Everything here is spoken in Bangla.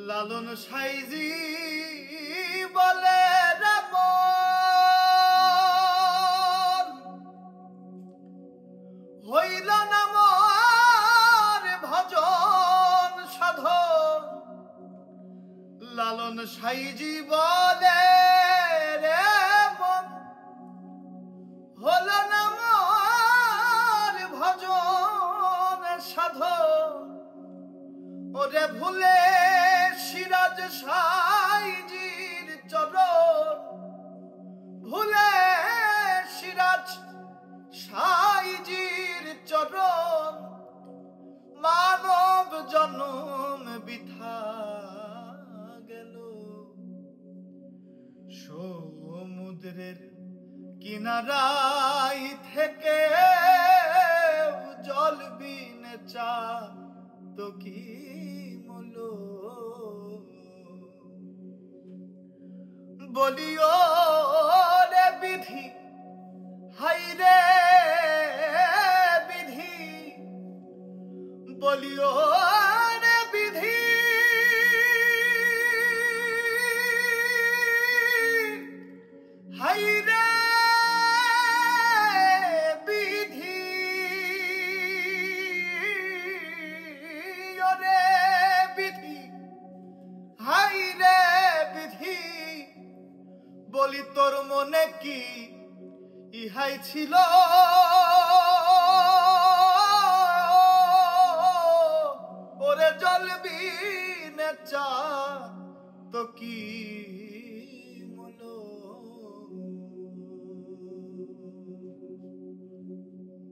লালন সাইজি বলে রে হইল না মোর ভজন সাধন। লালন সাইজি বলে রে মন হল না মোর ভজন সাধন। ওরে ভুলে সিরাজ সাইজির চরণ, ভুলে সিরাজ সাইজির চরণ, মানব জন্ম বৃথা গেল। সমুদ্রের কিনারায় থেকে জল বিনে চা তো কি মূল। বলিও রে বিধি, হাই রে বিধি, বলিও রে বিধি, হাই রে বিধি, ওরে বিধি, হাই রে বিধি। বলি তোর মনে কি ইহাই ছিল, ওরে জল বিনে চা তো কি